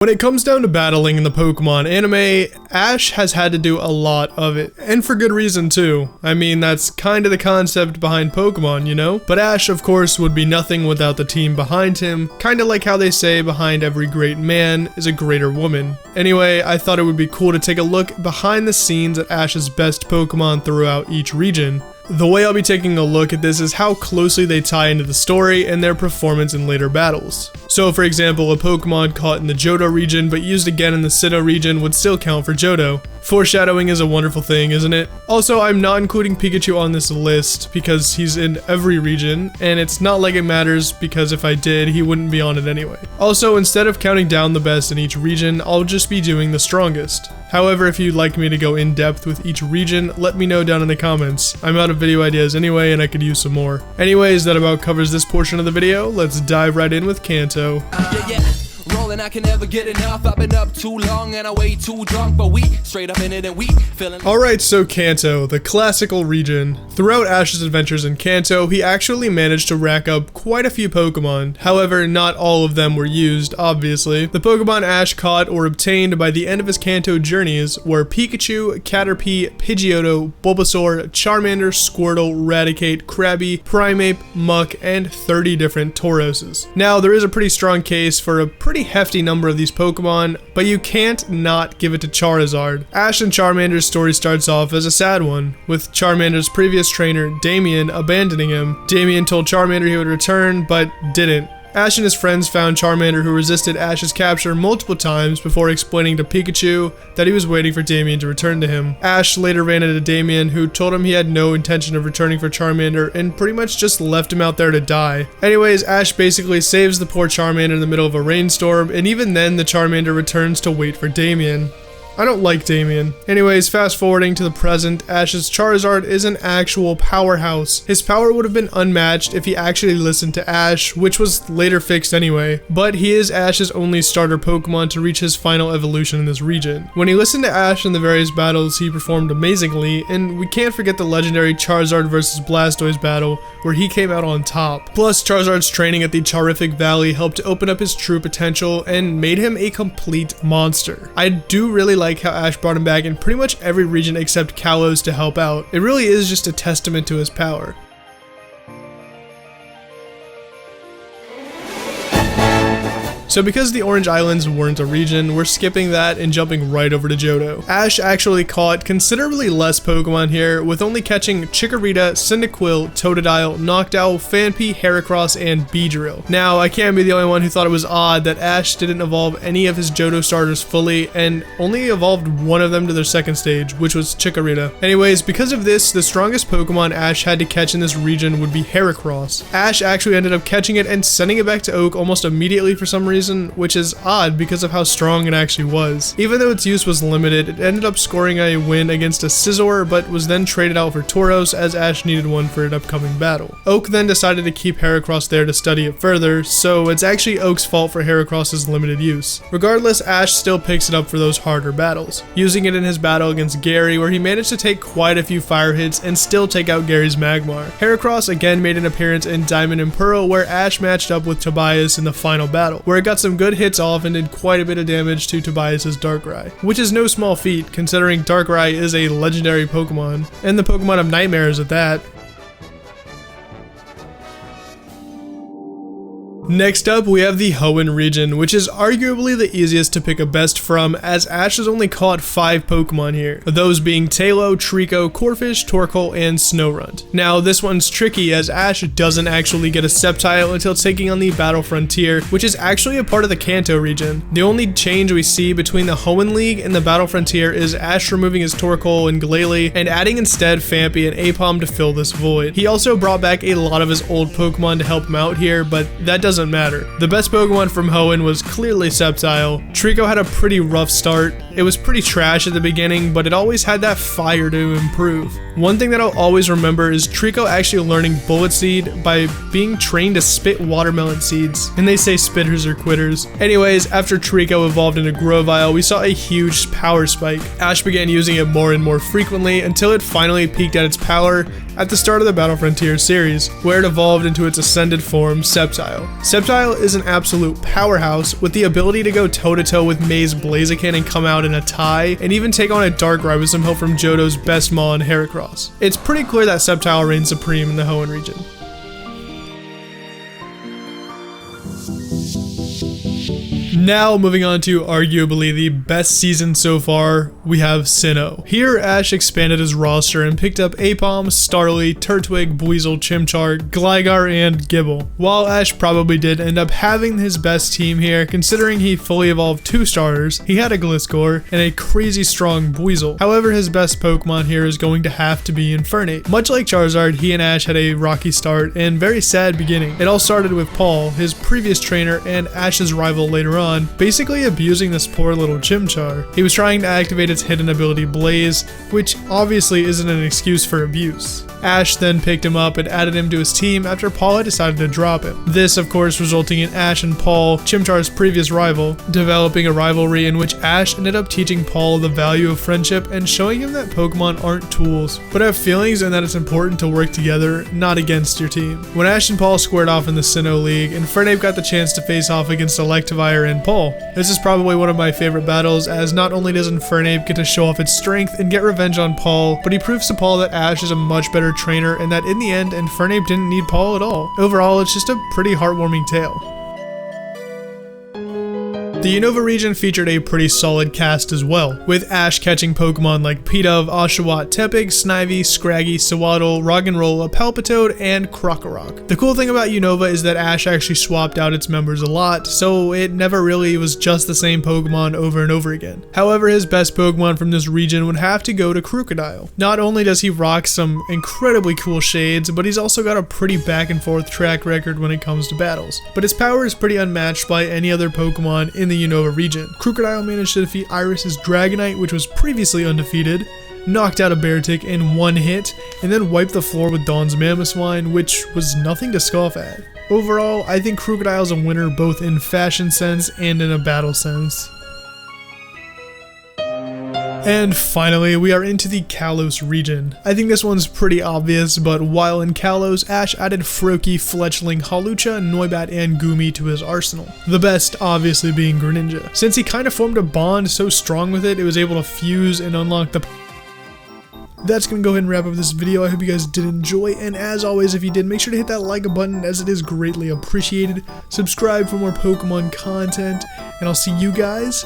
When it comes down to battling in the Pokemon anime, Ash has had to do a lot of it, and for good reason too. I mean, that's kind of the concept behind Pokemon, you know? But Ash, of course, would be nothing without the team behind him, kinda like how they say behind every great man is a greater woman. Anyway, I thought it would be cool to take a look behind the scenes at Ash's best Pokemon throughout each region. The way I'll be taking a look at this is how closely they tie into the story and their performance in later battles. So for example, a Pokemon caught in the Johto region but used again in the Sinnoh region would still count for Johto. Foreshadowing is a wonderful thing, isn't it? Also, I'm not including Pikachu on this list because he's in every region, and it's not like it matters because if I did, he wouldn't be on it anyway. Also, instead of counting down the best in each region, I'll just be doing the strongest. However, if you'd like me to go in depth with each region, let me know down in the comments. I'm out of video ideas anyway and I could use some more. Anyways, that about covers this portion of the video. Let's dive right in with Kanto. Rolling, I can never get enough. I've been up too long and I way too drunk, but we straight up in it and we feeling. Alright, so Kanto, the classical region. Throughout Ash's adventures in Kanto, he actually managed to rack up quite a few Pokemon. However, not all of them were used, obviously. The Pokemon Ash caught or obtained by the end of his Kanto journeys were Pikachu, Caterpie, Pidgeotto, Bulbasaur, Charmander, Squirtle, Raticate, Krabby, Primeape, Muck, and 30 different Tauroses. Now, there is a pretty strong case for a pretty hefty number of these Pokemon, but you can't not give it to Charizard. Ash and Charmander's story starts off as a sad one, with Charmander's previous trainer, Damien, abandoning him. Damien told Charmander he would return, but didn't. Ash and his friends found Charmander, who resisted Ash's capture multiple times before explaining to Pikachu that he was waiting for Damien to return to him. Ash later ran into Damien, who told him he had no intention of returning for Charmander and pretty much just left him out there to die. Anyways, Ash basically saves the poor Charmander in the middle of a rainstorm, and even then the Charmander returns to wait for Damien. I don't like Damien. Anyways, fast forwarding to the present, Ash's Charizard is an actual powerhouse. His power would have been unmatched if he actually listened to Ash, which was later fixed anyway, but he is Ash's only starter Pokemon to reach his final evolution in this region. When he listened to Ash in the various battles, he performed amazingly, and we can't forget the legendary Charizard vs Blastoise battle, where he came out on top. Plus, Charizard's training at the Charific Valley helped to open up his true potential and made him a complete monster. I do really like how Ash brought him back in pretty much every region except Kalos to help out. It really is just a testament to his power. So because the Orange Islands weren't a region, we're skipping that and jumping right over to Johto. Ash actually caught considerably less Pokemon here, with only catching Chikorita, Cyndaquil, Totodile, Noctowl, Phanpy, Heracross, and Beedrill. Now, I can't be the only one who thought it was odd that Ash didn't evolve any of his Johto starters fully, and only evolved one of them to their second stage, which was Chikorita. Anyways, because of this, the strongest Pokemon Ash had to catch in this region would be Heracross. Ash actually ended up catching it and sending it back to Oak almost immediately for some reason, which is odd because of how strong it actually was. Even though its use was limited, it ended up scoring a win against a Scizor, but was then traded out for Tauros as Ash needed one for an upcoming battle. Oak then decided to keep Heracross there to study it further, so it's actually Oak's fault for Heracross's limited use. Regardless, Ash still picks it up for those harder battles, using it in his battle against Gary, where he managed to take quite a few fire hits and still take out Gary's Magmar. Heracross again made an appearance in Diamond and Pearl, where Ash matched up with Tobias in the final battle, where it got some good hits off and did quite a bit of damage to Tobias's Darkrai, which is no small feat considering Darkrai is a legendary Pokemon, and the Pokemon of nightmares at that. Next up, we have the Hoenn region, which is arguably the easiest to pick a best from, as Ash has only caught 5 Pokemon here, those being Tailo, Treecko, Corphish, Torkoal, and Snorunt. Now, this one's tricky as Ash doesn't actually get a Sceptile until taking on the Battle Frontier, which is actually a part of the Kanto region. The only change we see between the Hoenn League and the Battle Frontier is Ash removing his Torkoal and Glalie and adding instead Phanpy and Aipom to fill this void. He also brought back a lot of his old Pokemon to help him out here, but that doesn't matter. The best Pokemon from Hoenn was clearly Sceptile. Treecko had a pretty rough start. It was pretty trash at the beginning, but it always had that fire to improve. One thing that I'll always remember is Treecko actually learning Bullet Seed by being trained to spit watermelon seeds, and they say spitters are quitters. Anyways, after Treecko evolved into Grovyle, we saw a huge power spike. Ash began using it more and more frequently until it finally peaked at its power at the start of the Battle Frontier series, where it evolved into its ascended form, Sceptile. Sceptile is an absolute powerhouse with the ability to go toe-to-toe with May's Blaziken and come out in a tie, and even take on a Darkrai with some help from Johto's Best Maw and Heracross. It's pretty clear that Sceptile reigns supreme in the Hoenn region. Now, moving on to arguably the best season so far, we have Sinnoh. Here, Ash expanded his roster and picked up Aipom, Starly, Turtwig, Buizel, Chimchar, Gligar, and Gible. While Ash probably did end up having his best team here, considering he fully evolved 2 starters, he had a Gliscor, and a crazy strong Buizel. However, his best Pokemon here is going to have to be Infernape. Much like Charizard, he and Ash had a rocky start and very sad beginning. It all started with Paul, his previous trainer and Ash's rival later on, basically abusing this poor little Chimchar. He was trying to activate its hidden ability Blaze, which obviously isn't an excuse for abuse. Ash then picked him up and added him to his team after Paul had decided to drop him. This, of course, resulting in Ash and Paul, Chimchar's previous rival, developing a rivalry in which Ash ended up teaching Paul the value of friendship and showing him that Pokemon aren't tools, but have feelings and that it's important to work together, not against your team. When Ash and Paul squared off in the Sinnoh League, Infernape got the chance to face off against Electivire and Paul. This is probably one of my favorite battles, as not only does Infernape get to show off its strength and get revenge on Paul, but he proves to Paul that Ash is a much better trainer and that in the end, Infernape didn't need Paul at all. Overall, it's just a pretty heartwarming tale. The Unova region featured a pretty solid cast as well, with Ash catching Pokemon like Pidove, Oshawott, Tepig, Snivy, Scraggy, Sewaddle, Roggenrola, Palpitoad, and Krokorok. The cool thing about Unova is that Ash actually swapped out its members a lot, so it never really was just the same Pokemon over and over again. However, his best Pokemon from this region would have to go to Krookodile. Not only does he rock some incredibly cool shades, but he's also got a pretty back and forth track record when it comes to battles. But his power is pretty unmatched by any other Pokemon in the Unova region. Krookodile managed to defeat Iris's Dragonite, which was previously undefeated, knocked out a Beartic in one hit, and then wiped the floor with Dawn's Mamoswine, which was nothing to scoff at. Overall, I think Krookodile's a winner both in fashion sense and in a battle sense. And finally, we are into the Kalos region. I think this one's pretty obvious, but while in Kalos, Ash added Froakie, Fletchling, Hawlucha, Noibat, and Goomy to his arsenal. The best obviously being Greninja. Since he kind of formed a bond so strong with it, it was able to fuse and unlock the... That's going to go ahead and wrap up this video. I hope you guys did enjoy, and as always, if you did, make sure to hit that like button as it is greatly appreciated. Subscribe for more Pokemon content, and I'll see you guys